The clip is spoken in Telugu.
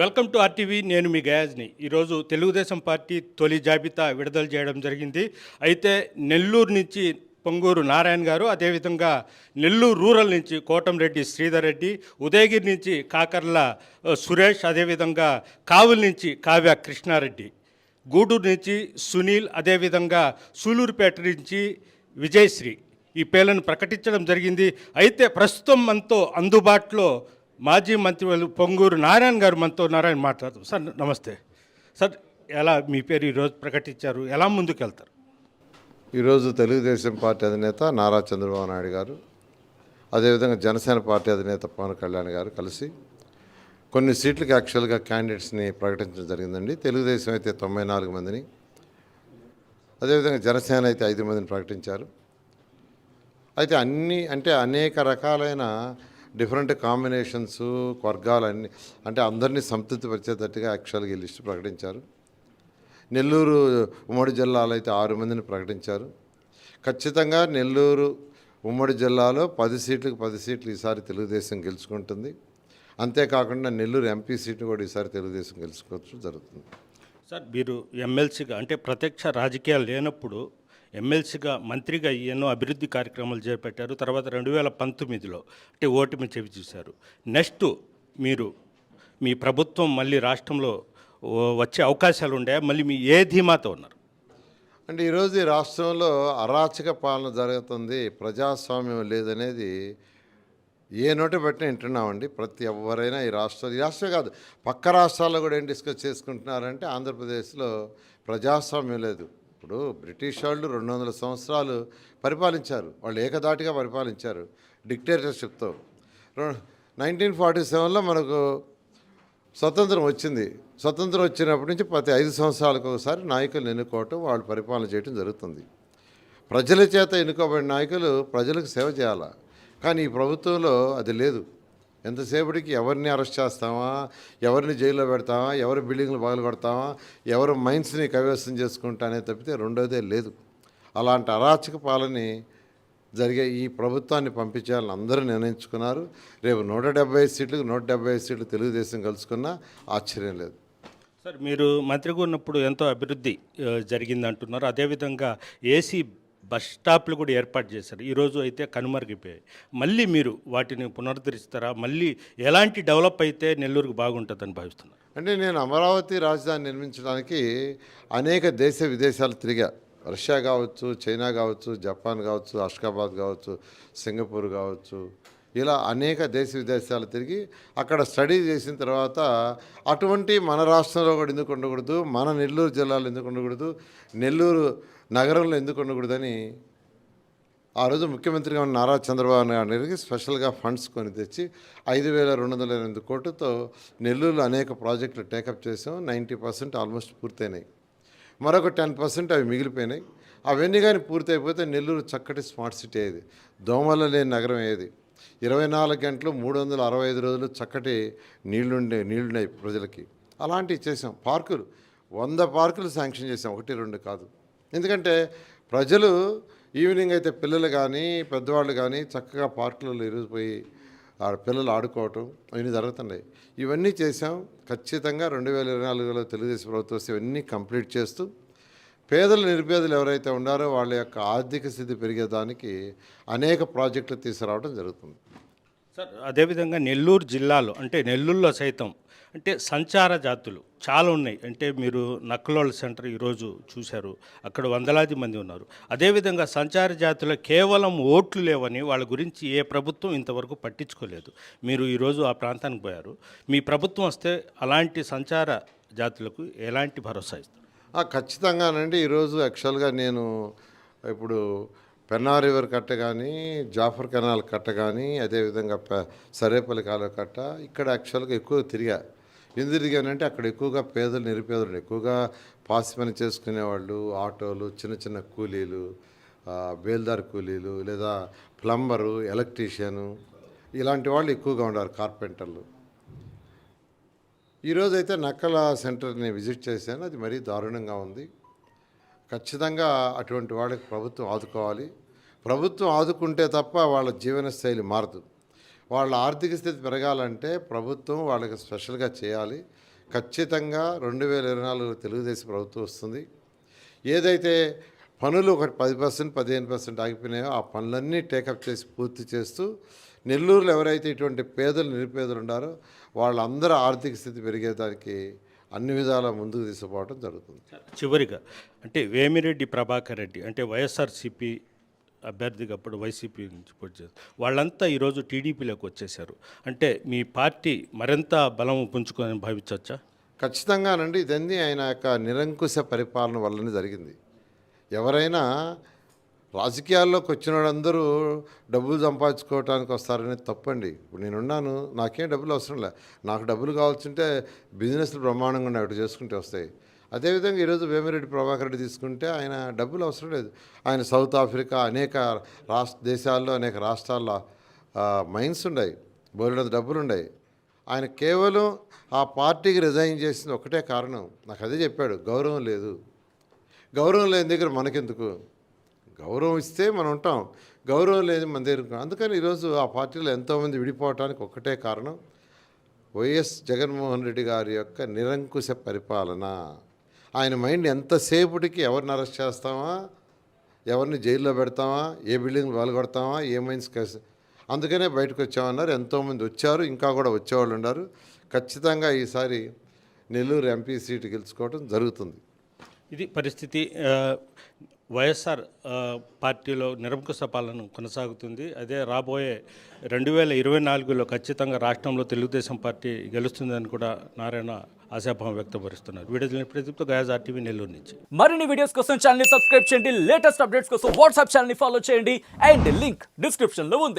Welcome to RTV. నేను మీ గయాజ్ని. ఈరోజు తెలుగుదేశం పార్టీ తొలి జాబితా విడుదల చేయడం జరిగింది. అయితే నెల్లూరు నుంచి పొంగూరు నారాయణ గారు, అదేవిధంగా నెల్లూరు రూరల్ నుంచి కోటంరెడ్డి శ్రీధర్ రెడ్డి, ఉదయగిరి నుంచి కాకర్ల సురేష్, అదేవిధంగా కావుల నుంచి కావ్య కృష్ణారెడ్డి, గూడూరు నుంచి సునీల్, అదేవిధంగా సూలూరుపేట నుంచి విజయశ్రీ ఈ పేర్లను ప్రకటించడం జరిగింది. అయితే ప్రస్తుతం మనతో అందుబాటులో మాజీ మంత్రి పొంగూరు నారాయణ గారు మనతో మాట్లాడుతారు. సార్ నమస్తే. సార్, ఎలా మీ పేరు ఈరోజు ప్రకటించారు, ఎలా ముందుకెళ్తారు? ఈరోజు తెలుగుదేశం పార్టీ అధినేత నారా చంద్రబాబు నాయుడు గారు, అదేవిధంగా జనసేన పార్టీ అధినేత పవన్ కళ్యాణ్ గారు కలిసి కొన్ని సీట్లకి యాక్చువల్గా క్యాండిడేట్స్ని ప్రకటించడం జరిగిందండి. తెలుగుదేశం అయితే 94 మందిని, అదేవిధంగా జనసేన అయితే 5 మందిని ప్రకటించారు. అయితే అనేక రకాలైన డిఫరెంట్ కాంబినేషన్స్, వర్గాలన్నీ అందరినీ సంతృప్తిపరిచేటట్టుగా యాక్చువల్గా ఈ లిస్టు ప్రకటించారు. నెల్లూరు ఉమ్మడి జిల్లాలో అయితే 6 మందిని ప్రకటించారు. ఖచ్చితంగా నెల్లూరు ఉమ్మడి జిల్లాలో 10 సీట్లకు 10 సీట్లు ఈసారి తెలుగుదేశం గెలుచుకుంటుంది. అంతేకాకుండా నెల్లూరు ఎంపీ సీట్ను కూడా ఈసారి తెలుగుదేశం గెలుచుకోవచ్చు జరుగుతుంది. సార్, మీరు ఎమ్మెల్సీగా ప్రత్యక్ష రాజకీయాలు లేనప్పుడు ఎమ్మెల్సీగా మంత్రిగా ఎన్నో అభివృద్ధి కార్యక్రమాలు చేపట్టారు. తర్వాత 2019లో ఓటమి చెవి చూశారు. నెక్స్ట్ మీరు మీ ప్రభుత్వం మళ్ళీ రాష్ట్రంలో వచ్చే అవకాశాలు ఉన్నాయా? మళ్ళీ మీ ఏ ధీమాతో ఉన్నారు? ఈరోజు ఈ రాష్ట్రంలో అరాచక పాలన జరుగుతుంది, ప్రజాస్వామ్యం లేదనేది ఏ నోటి బట్టి వింటున్నామండి. ఎవరైనా ఈ రాష్ట్రం కాదు, పక్క రాష్ట్రాల్లో కూడా ఏం డిస్కస్ చేసుకుంటున్నారంటే ఆంధ్రప్రదేశ్లో ప్రజాస్వామ్యం లేదు. ఇప్పుడు బ్రిటిష్ వాళ్ళు 200 సంవత్సరాలు పరిపాలించారు. వాళ్ళు ఏకదాటిగా పరిపాలించారు డిక్టేటర్షిప్తో. 1947లో మనకు స్వతంత్రం వచ్చింది. స్వతంత్రం వచ్చినప్పటి నుంచి ప్రతి 5 సంవత్సరాలకు ఒకసారి నాయకులను ఎన్నుకోవటం, వాళ్ళు పరిపాలన చేయడం జరుగుతుంది. ప్రజల చేత ఎన్నుకోబడిన నాయకులు ప్రజలకు సేవ చేయాలి. కానీ ఈ ప్రభుత్వంలో అది లేదు. ఎంతసేపటికి ఎవరిని అరెస్ట్ చేస్తామా, ఎవరిని జైల్లో పెడతామా, ఎవరి బిల్డింగ్లు పగలు కొడతామా, ఎవరి మైండ్స్ని కైవసం చేసుకుంటానే తప్పితే రెండోదే లేదు. అలాంటి అరాచక పాలన జరిగే ఈ ప్రభుత్వాన్ని పంపించాలని అందరూ నిర్ణయించుకున్నారు. రేపు 175 సీట్లకు 175 సీట్లు తెలుగుదేశం కలుసుకున్నా ఆశ్చర్యం లేదు. సార్, మీరు మంత్రిగా ఉన్నప్పుడు ఎంతో అభివృద్ధి జరిగిందంటున్నారు. అదేవిధంగా ఏసీ బస్ స్టాప్లు కూడా ఏర్పాటు చేశారు. ఈరోజు అయితే కనుమరుగైపోయాయి. మళ్ళీ మీరు వాటిని పునరుద్ధరిస్తారా? మళ్ళీ ఎలాంటి డెవలప్ అయితే నెల్లూరుకు బాగుంటుందని భావిస్తున్నారు? నేను అమరావతి రాజధాని నిర్మించడానికి అనేక దేశ విదేశాలు తిరిగా. రష్యా కావచ్చు, చైనా కావచ్చు, జపాన్ కావచ్చు, అష్కాబాద్ కావచ్చు, సింగపూర్ కావచ్చు, ఇలా అనేక దేశ విదేశాలు తిరిగి అక్కడ స్టడీ చేసిన తర్వాత అటువంటి మన రాష్ట్రంలో కూడా ఎందుకు ఉండకూడదు, మన నెల్లూరు జిల్లాలో ఎందుకు ఉండకూడదు, నెల్లూరు నగరంలో ఎందుకు ఉండకూడదని ఆ రోజు ముఖ్యమంత్రిగా ఉన్న నారా చంద్రబాబు నాయుడు స్పెషల్గా ఫండ్స్ కొని తెచ్చి 5,208 కోట్లతో నెల్లూరులో అనేక ప్రాజెక్టులు టేకప్ చేసాం. 90% ఆల్మోస్ట్ పూర్తయినాయి. మరొక 10% అవి మిగిలిపోయినాయి. అవన్నీ కానీ పూర్తి అయిపోతే నెల్లూరు చక్కటి స్మార్ట్ సిటీ అయ్యేది, దోమల లేని నగరం అయ్యేది. 24 గంటలు 365 రోజులు చక్కటి నీళ్లున్నాయి ప్రజలకి. అలాంటివి చేసాం. పార్కులు 100 పార్కులు శాంక్షన్ చేసాం, 1-2 కాదు. ఎందుకంటే ప్రజలు ఈవినింగ్ అయితే పిల్లలు కానీ పెద్దవాళ్ళు కానీ చక్కగా పార్కులలో ఇరిగిపోయి పిల్లలు ఆడుకోవటం అవన్నీ జరుగుతున్నాయి. ఇవన్నీ చేసాం. ఖచ్చితంగా 2024లో తెలుగుదేశం ప్రభుత్వం ఇవన్నీ కంప్లీట్ చేస్తూ పేదలు నిరుపేదలు ఎవరైతే ఉన్నారో వాళ్ళ యొక్క ఆర్థిక స్థితి పెరిగేదానికి అనేక ప్రాజెక్టులు తీసుకురావడం జరుగుతుంది. సార్, అదేవిధంగా నెల్లూరు జిల్లాలో నెల్లూరులో సైతం సంచార జాతులు చాలా ఉన్నాయి. మీరు నక్కలోళ్ళ సెంటర్ ఈరోజు చూశారు, అక్కడ వందలాది మంది ఉన్నారు. అదేవిధంగా సంచార జాతుల కేవలం ఓట్లు లేవని వాళ్ళ గురించి ఏ ప్రభుత్వం ఇంతవరకు పట్టించుకోలేదు. మీరు ఈరోజు ఆ ప్రాంతానికి పోయారు. మీ ప్రభుత్వం వస్తే అలాంటి సంచార జాతులకు ఎలాంటి భరోసా ఇస్తారు? ఖచ్చితంగానండి. ఈరోజు యాక్చువల్గా నేను ఇప్పుడు పెన్నా రివర్ కట్ట కానీ, జాఫర్ కెనాల్ కట్ట కానీ, అదేవిధంగా సరేపల్లి కాలువ కట్ట ఇక్కడ యాక్చువల్గా ఎక్కువ తిరిగా. ఎందుకు తిరిగానంటే అక్కడ ఎక్కువగా పేదలు నిరుపేదలు, ఎక్కువగా పాసి పని చేసుకునేవాళ్ళు, ఆటోలు, చిన్న చిన్న కూలీలు, బేల్దార్ కూలీలు, లేదా ప్లంబరు, ఎలక్ట్రీషియను, ఇలాంటి వాళ్ళు ఎక్కువగా ఉన్నారు, కార్పెంటర్లు. ఈరోజైతే నక్కల సెంటర్ని విజిట్ చేశాను. అది మరీ దారుణంగా ఉంది. ఖచ్చితంగా అటువంటి వాళ్ళకి ప్రభుత్వం ఆదుకోవాలి. ప్రభుత్వం ఆదుకుంటే తప్ప వాళ్ళ జీవన శైలి మారదు. వాళ్ళ ఆర్థిక స్థితి పెరగాలంటే ప్రభుత్వం వాళ్ళకి స్పెషల్గా చేయాలి. ఖచ్చితంగా 2024 తెలుగుదేశం ప్రభుత్వం వస్తుంది. ఏదైతే పనులు ఒక 10%, 15% ఆగిపోయినాయో ఆ పనులన్నీ టేకప్ చేసి పూర్తి చేస్తూ నెల్లూరులో ఎవరైతే ఇటువంటి పేదలు నిరుపేదలు ఉన్నారో వాళ్ళందరూ ఆర్థిక స్థితి పెరిగేదానికి అన్ని విధాల ముందుకు తీసుకుపోవడం జరుగుతుంది. చివరిగా అంటే వేమిరెడ్డి ప్రభాకర్ రెడ్డి అంటే వైఎస్ఆర్సీపీ అభ్యర్థిగా అప్పుడు వైసీపీ నుంచి పోటీ చేస్తారు, వాళ్ళంతా ఈరోజు టీడీపీలోకి వచ్చేసారు. అంటే మీ పార్టీ మరింత బలం పుంజుకొని భావించవచ్చా? ఖచ్చితంగానండి. ఇదన్నీ ఆయన యొక్క నిరంకుశ పరిపాలన వల్లనే జరిగింది. ఎవరైనా రాజకీయాల్లోకి వచ్చిన వాళ్ళందరూ డబ్బులు సంపాదించుకోవడానికి వస్తారనేది తప్పండి. ఇప్పుడు నేనున్నాను, నాకేం డబ్బులు అవసరం లే. నాకు డబ్బులు కావాల్సింటే బిజినెస్లు బ్రహ్మాండంగా ఉన్నాయి, అటు చేసుకుంటే వస్తాయి. అదేవిధంగా ఈరోజు వేమిరెడ్డి ప్రభాకర్ రెడ్డి తీసుకుంటే ఆయన డబ్బులు అవసరం లేదు. ఆయన సౌత్ ఆఫ్రికా అనేక దేశాల్లో అనేక రాష్ట్రాల్లో మైన్స్ ఉన్నాయి, బోలెడంత డబ్బులు ఉన్నాయి. ఆయన కేవలం ఆ పార్టీకి రిజైన్ చేసింది ఒకటే కారణం, నాకు అదే చెప్పాడు, గౌరవం లేదు. గౌరవం లేని దగ్గర మనకెందుకు? గౌరవం ఇస్తే మనం ఉంటాం, గౌరవం లేదు మన దగ్గర. అందుకని ఈరోజు ఆ పార్టీలో ఎంతోమంది విడిపోవటానికి ఒక్కటే కారణం, వైఎస్ జగన్మోహన్ రెడ్డి గారి యొక్క నిరంకుశ పరిపాలన. ఆయన మైండ్ ఎంతసేపటికి ఎవరిని అరెస్ట్ చేస్తామా, ఎవరిని జైల్లో పెడతామా, ఏ బిల్డింగ్ పగలగొడతామా, ఏ మైన్స్ కేసు, అందుకనే బయటకు వచ్చామన్నారు. ఎంతోమంది వచ్చారు, ఇంకా కూడా వచ్చేవాళ్ళు ఉన్నారు. ఖచ్చితంగా ఈసారి నెల్లూరు ఎంపీ సీటు గెలుచుకోవడం జరుగుతుంది. ఇది పరిస్థితి. వైఎస్ఆర్ పార్టీలో నిరంకుశ పాలన కొనసాగుతుంది. అదే రాబోయే 2024లో ఖచ్చితంగా రాష్ట్రంలో తెలుగుదేశం పార్టీ గెలుస్తుందని కూడా నారాయణ ఆశాభావం వ్యక్తపరుస్తున్నారు. వీడియో ప్రదీప్తో గయాజ్ RTV నెల్లూరు నుంచి. మరిన్ని వీడియోస్ కోసం ఛానల్ ని సబ్స్క్రైబ్ చేయండి, లేటెస్ట్ అప్డేట్స్ కోసం వాట్సాప్ ఛానల్ ని ఫాలో చేయండి అండ్ లింక్ డిస్క్రిప్షన్ లో ఉంది.